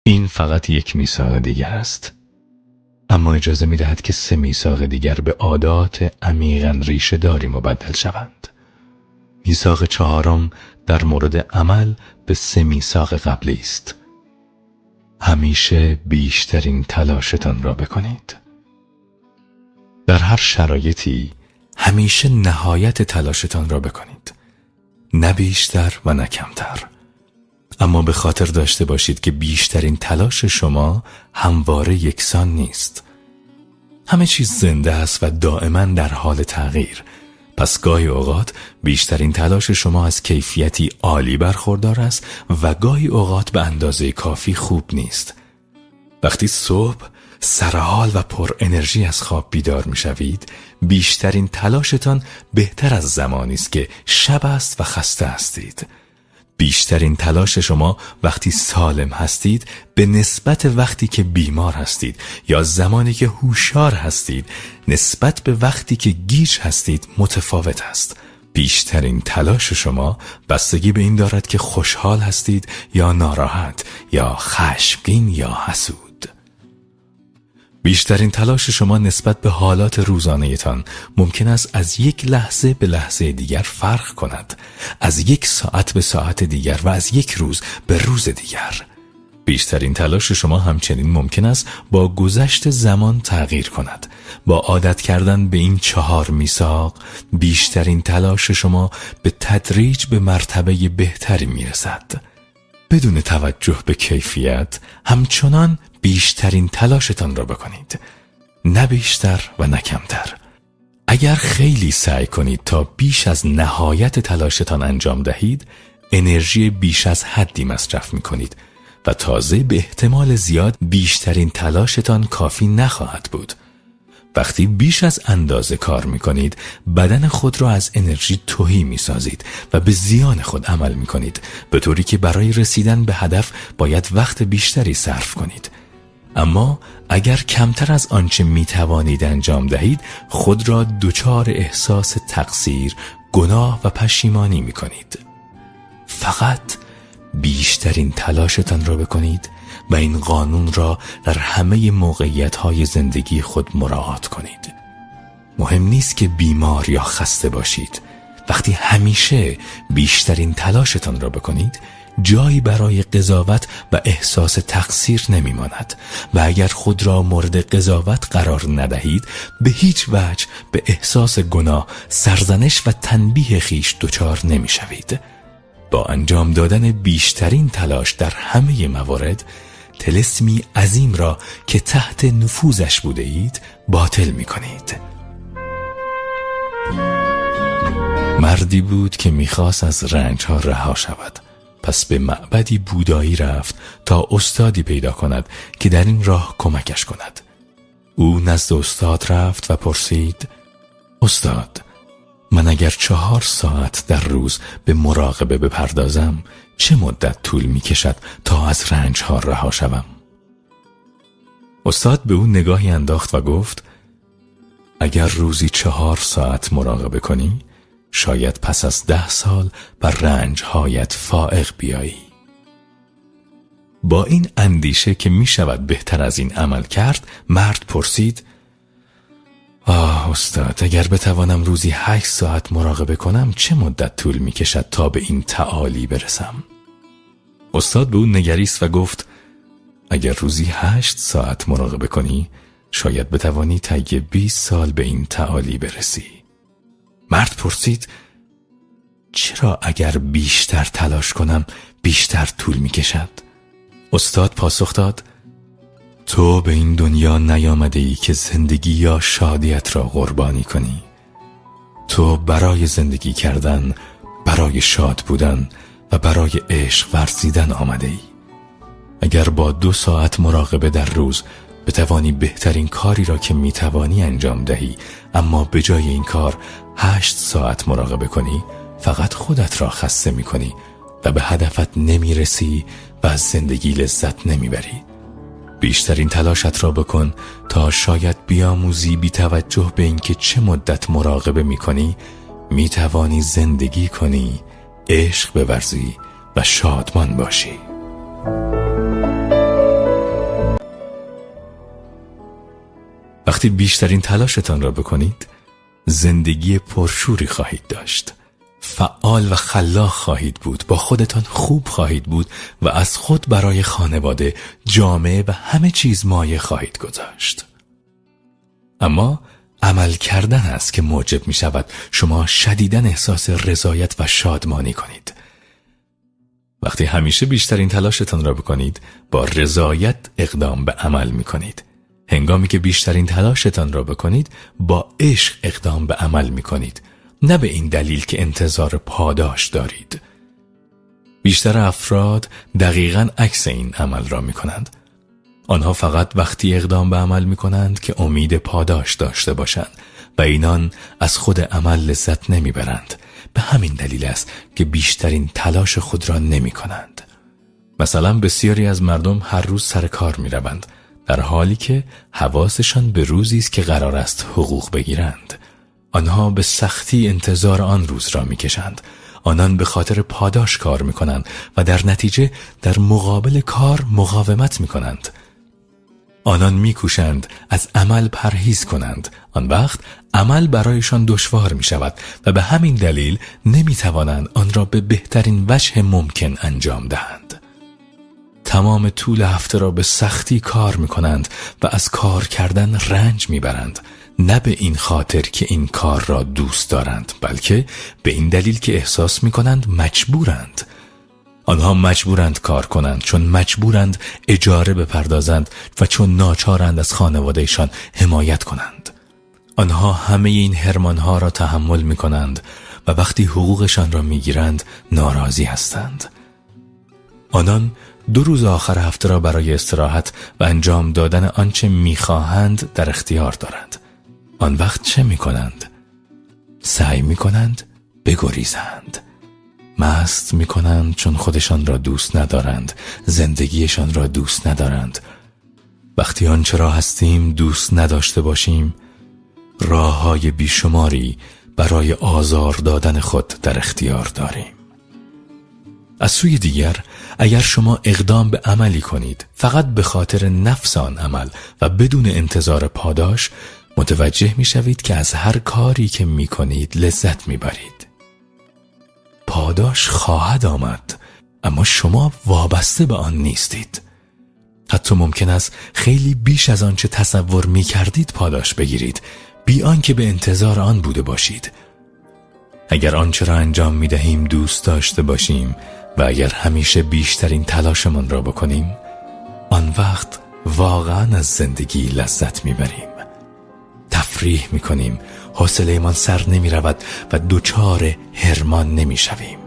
این فقط یک میثاق دیگر است، اما اجازه می‌دهد که 3 میثاق دیگر به عادات عمیقاً ریشه داری مبدل شوند. میثاق 4 در مورد عمل به 3 میثاق قبلی است. همیشه بیشترین تلاشتان را بکنید. در هر شرایطی همیشه نهایت تلاشتان را بکنید، نه بیشتر و نه کمتر. اما به خاطر داشته باشید که بیشترین تلاش شما همواره یکسان نیست. همه چیز زنده است و دائما در حال تغییر. پس گاهی اوقات بیشترین تلاش شما از کیفیتی عالی برخوردار است و گاهی اوقات به اندازه کافی خوب نیست. وقتی صبح سرحال و پر انرژی از خواب بیدار می شوید، بیشترین تلاشتان بهتر از زمانی است که شب است و خسته هستید. بیشترین تلاش شما وقتی سالم هستید به نسبت وقتی که بیمار هستید، یا زمانی که هوشیار هستید نسبت به وقتی که گیج هستید متفاوت است. بیشترین تلاش شما بستگی به این دارد که خوشحال هستید یا ناراحت، یا خشمگین یا حسود. بیشترین تلاش شما نسبت به حالات روزانه‌تان ممکن است از یک لحظه به لحظه دیگر فرق کند، از یک ساعت به ساعت دیگر و از یک روز به روز دیگر. بیشترین تلاش شما همچنین ممکن است با گذشت زمان تغییر کند. با عادت کردن به این 4 میثاق، بیشترین تلاش شما به تدریج به مرتبه بهتری میرسد. بدون توجه به کیفیت، همچنان بیشترین تلاشتان را بکنید، نه بیشتر و نه کمتر. اگر خیلی سعی کنید تا بیش از نهایت تلاشتان انجام دهید، انرژی بیش از حدی مصرف می کنید و تازه به احتمال زیاد بیشترین تلاشتان کافی نخواهد بود. وقتی بیش از اندازه کار می کنید، بدن خود را از انرژی تهی می سازید و به زیان خود عمل می کنید، به طوری که برای رسیدن به هدف باید وقت بیشتری صرف کنید. اما اگر کمتر از آنچه می توانید انجام دهید، خود را دچار احساس تقصیر، گناه و پشیمانی می کنید. فقط بیشترین تلاشتان را بکنید و این قانون را در همه موقعیت‌های زندگی خود مراعات کنید. مهم نیست که بیمار یا خسته باشید. وقتی همیشه بیشترین تلاشتان را بکنید، جایی برای قضاوت و احساس تقصیر نمی‌ماند و اگر خود را مورد قضاوت قرار ندهید، به هیچ وجه به احساس گناه، سرزنش و تنبیه خیش دچار نمی‌شوید. با انجام دادن بیشترین تلاش در همه موارد، طلسمی عظیم را که تحت نفوذش بوده اید باطل می کنید. مردی بود که میخواست از رنجها رها شود. پس به معبدی بودایی رفت تا استادی پیدا کند که در این راه کمکش کند. او نزد استاد رفت و پرسید: استاد، من اگر 4 ساعت در روز به مراقبه بپردازم، چه مدت طول می کشد تا از رنجها رها شوم؟ استاد به او نگاهی انداخت و گفت: اگر روزی 4 ساعت مراقبه کنی، شاید پس از 10 سال بر رنجهایت فائق بیایی. با این اندیشه که می شود بهتر از این عمل کرد، مرد پرسید: استاد، اگر بتوانم روزی 8 ساعت مراقبه کنم، چه مدت طول می کشد تا به این تعالی برسم؟ استاد به اون نگریست و گفت: اگر روزی 8 ساعت مراقبه کنی، شاید بتوانی طی 20 سال به این تعالی برسی. مرد پرسید: چرا اگر بیشتر تلاش کنم بیشتر طول می کشد؟ استاد پاسخ داد: تو به این دنیا نیامده ای که زندگی یا شادیت را قربانی کنی. تو برای زندگی کردن، برای شاد بودن و برای عشق ورزیدن آمده ای. اگر با 2 ساعت مراقبه در روز بتوانی بهترین کاری را که میتوانی انجام دهی، اما به جای این کار 8 ساعت مراقبه کنی، فقط خودت را خسته میکنی و به هدفت نمیرسی و از زندگی لذت نمیبری. بیشترین تلاشت را بکن تا شاید بیاموزی بی توجه به اینکه چه مدت مراقبه میکنی، میتوانی زندگی کنی، عشق بورزی و شادمان باشی. وقتی بیشترین تلاشتان را بکنید زندگی پرشوری خواهید داشت. فعال و خلاق خواهید بود، با خودتان خوب خواهید بود و از خود برای خانواده، جامعه و همه چیز مایه خواهید گذاشت. اما عمل کردن است که موجب می شود شما شدیداً احساس رضایت و شادمانی کنید. وقتی همیشه بیشترین تلاشتان را بکنید با رضایت اقدام به عمل می کنید. هنگامی که بیشترین تلاشتان را بکنید با عشق اقدام به عمل می کنید، نه به این دلیل که انتظار پاداش دارید. بیشتر افراد دقیقاً عکس این عمل را می کنند. آنها فقط وقتی اقدام به عمل می کنند که امید پاداش داشته باشند و اینان از خود عمل لذت نمی برند. به همین دلیل است که بیشترین تلاش خود را نمی کنند. مثلا بسیاری از مردم هر روز سر کار می روند، در حالی که حواسشان به روزی است که قرار است حقوق بگیرند. آنها به سختی انتظار آن روز را می کشند. آنان به خاطر پاداش کار می کنند و در نتیجه در مقابل کار مقاومت می کنند. آنان می کوشند از عمل پرهیز کنند. آن وقت عمل برایشان دشوار می شود و به همین دلیل نمی توانند آن را به بهترین وجه ممکن انجام دهند. تمام طول هفته را به سختی کار می کنند و از کار کردن رنج می برند. نه به این خاطر که این کار را دوست دارند، بلکه به این دلیل که احساس می کنند مجبورند. آنها مجبورند کار کنند چون مجبورند اجاره بپردازند و چون ناچارند از خانوادهشان حمایت کنند. آنها همه این حرمانها را تحمل می کنند و وقتی حقوقشان را می گیرند ناراضی هستند. آنان 2 روز آخر هفته را برای استراحت و انجام دادن آنچه می خواهند در اختیار دارند. آن وقت چه می کنند؟ سعی می کنند بگریزند. مست می کنند چون خودشان را دوست ندارند، زندگیشان را دوست ندارند. وقتی آنچه را هستیم دوست نداشته باشیم، راه‌های بیشماری برای آزار دادن خود در اختیار داریم. از سوی دیگر اگر شما اقدام به عملی کنید فقط به خاطر نفس آن عمل و بدون انتظار پاداش، متوجه می شوید که از هر کاری که می کنید لذت می برید. پاداش خواهد آمد، اما شما وابسته به آن نیستید. حتی ممکن است خیلی بیش از آنچه تصور می کردید پاداش بگیرید، بی آنکه به انتظار آن بوده باشید. اگر آنچه را انجام می دهیم دوست داشته باشیم و اگر همیشه بیشترین تلاشمان را بکنیم، آن وقت واقعا از زندگی لذت می بریم. تفریح می کنیم، حوصله‌مان سر نمی رود و دچار حرمان نمی شویم.